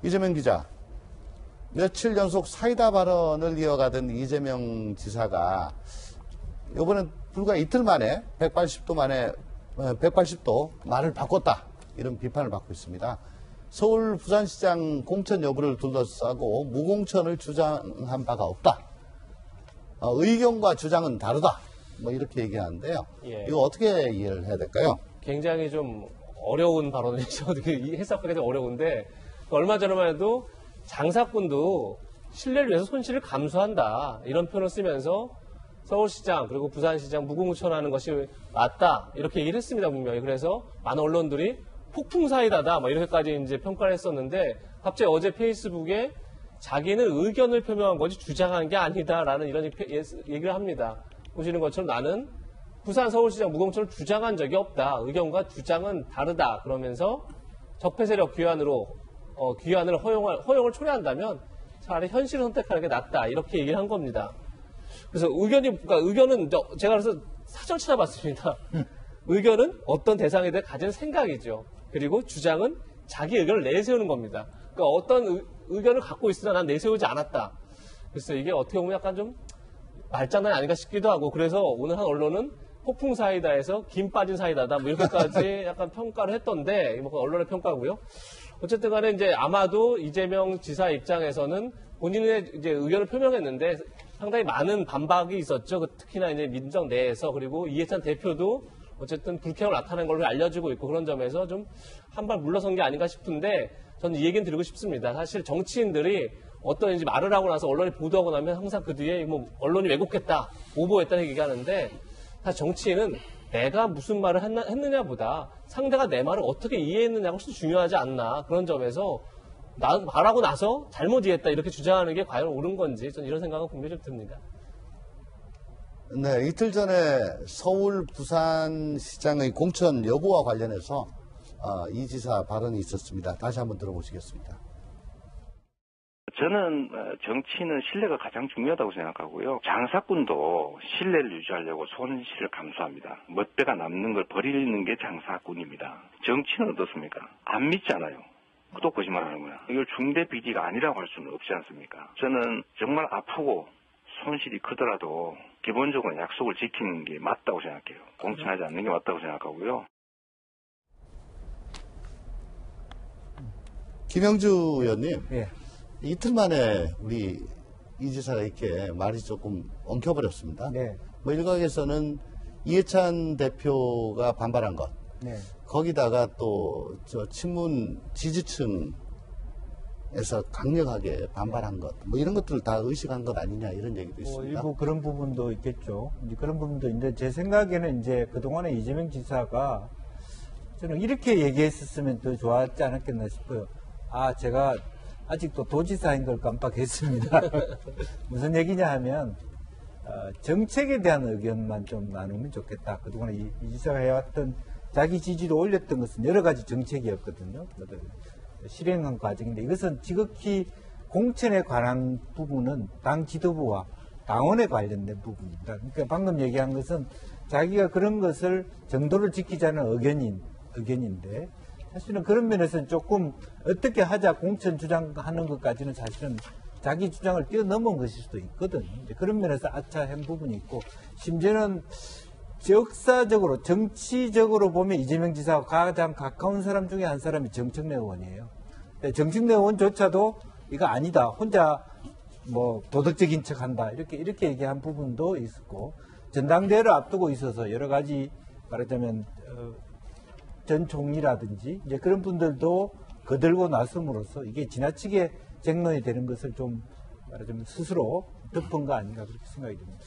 이재명 기자, 며칠 연속 사이다 발언을 이어가던 이재명 지사가 이번엔 불과 이틀 만에 180도 말을 바꿨다. 이런 비판을 받고 있습니다. 서울 부산시장 공천 여부를 둘러싸고 무공천을 주장한 바가 없다. 의견과 주장은 다르다. 뭐 이렇게 얘기하는데요. 예. 이거 어떻게 이해를 해야 될까요? 굉장히 좀 어려운 발언이죠. 어떻게 해석하기도 어려운데 얼마 전에만 해도 장사꾼도 신뢰를 위해서 손실을 감수한다. 이런 표현을 쓰면서 서울시장 그리고 부산시장 무공천하는 것이 맞다. 이렇게 얘기를 했습니다. 분명히. 그래서 많은 언론들이 폭풍사이다다. 뭐 이렇게까지 이제 평가를 했었는데 갑자기 어제 페이스북에 자기는 의견을 표명한 거지 주장한 게 아니다라는 이런 얘기를 합니다. 보시는 것처럼 나는 부산 서울시장 무공천을 주장한 적이 없다. 의견과 주장은 다르다. 그러면서 적폐세력 귀환을 허용을 초래한다면 차라리 현실을 선택하는 게 낫다. 이렇게 얘기를 한 겁니다. 그래서 의견은 제가 그래서 사전 찾아봤습니다. 의견은 어떤 대상에 대해 가진 생각이죠. 그리고 주장은 자기 의견을 내세우는 겁니다. 그러니까 어떤 의견을 갖고 있으나 난 내세우지 않았다. 그래서 이게 어떻게 보면 약간 좀 말장난이 아닌가 싶기도 하고 그래서 오늘 한 언론은 폭풍 사이다에서 김 빠진 사이다다 뭐 이렇게까지 약간 평가를 했던데 이거 언론의 평가고요. 어쨌든 간에 이제 아마도 이재명 지사 입장에서는 본인의 이제 의견을 표명했는데 상당히 많은 반박이 있었죠. 특히나 이제 민정 내에서 그리고 이해찬 대표도 어쨌든 불쾌함을 나타낸 걸로 알려지고 있고 그런 점에서 좀 한 발 물러선 게 아닌가 싶은데 저는 이 얘기는 드리고 싶습니다. 사실 정치인들이 어떤 이제 말을 하고 나서 언론이 보도하고 나면 항상 그 뒤에 뭐 언론이 왜곡했다, 오보했다는 얘기하는데 사실 정치인은 내가 무슨 말을 했느냐보다 상대가 내 말을 어떻게 이해했느냐가 훨씬 중요하지 않나 그런 점에서 말하고 나서 잘못 이해했다 이렇게 주장하는 게 과연 옳은 건지 저는 이런 생각은 분명히 좀 듭니다. 네, 이틀 전에 서울 부산시장의 공천 여부와 관련해서 이 지사 발언이 있었습니다. 다시 한번 들어보시겠습니다. 저는 정치는 신뢰가 가장 중요하다고 생각하고요. 장사꾼도 신뢰를 유지하려고 손실을 감수합니다. 멋대가 남는 걸 버리는 게 장사꾼입니다. 정치는 어떻습니까? 안 믿잖아요. 또 거짓말하는 거야. 이걸 중대 비리가 아니라고 할 수는 없지 않습니까? 저는 정말 아프고 손실이 크더라도 기본적으로 약속을 지키는 게 맞다고 생각해요. 공천하지 않는 게 맞다고 생각하고요. 김영주 의원님, 예. 이틀 만에 우리 이 지사가 이렇게 말이 조금 엉켜버렸습니다. 네. 뭐 일각에서는 이해찬 대표가 반발한 것, 네. 거기다가 또 저 친문 지지층에서 강력하게 반발한 것, 뭐 이런 것들을 다 의식한 것 아니냐 이런 얘기도 있습니다. 일부 그런 부분도 있겠죠. 이제 그런 부분도 있는데 제 생각에는 이제 그동안에 이재명 지사가 저는 이렇게 얘기했었으면 더 좋았지 않았겠나 싶어요. 제가 아직도 도지사인 걸 깜빡했습니다. 무슨 얘기냐 하면 정책에 대한 의견만 좀 나누면 좋겠다. 그동안에 이 지사가 해왔던 자기 지지도 올렸던 것은 여러 가지 정책이었거든요. 실행한 과정인데 이것은 지극히 공천에 관한 부분은 당 지도부와 당원에 관련된 부분입니다. 그러니까 방금 얘기한 것은 자기가 그런 것을 정도를 지키자는 의견인데 사실은 그런 면에서는 조금 어떻게 하자 공천 주장하는 것까지는 사실은 자기 주장을 뛰어넘은 것일 수도 있거든요. 이제 그런 면에서 아차한 부분이 있고 심지어는 역사적으로 정치적으로 보면 이재명 지사와 가장 가까운 사람 중에 한 사람이 정청래 의원이에요. 정청래 의원조차도 이거 아니다. 혼자 뭐 도덕적인 척한다. 이렇게 얘기한 부분도 있었고 전당대회를 앞두고 있어서 여러 가지 말하자면 전 총리라든지 이제 그런 분들도 거들고 나섬으로써 이게 지나치게 쟁론이 되는 것을 좀 말하자면 스스로 덮은 거 아닌가 그렇게 생각이 듭니다.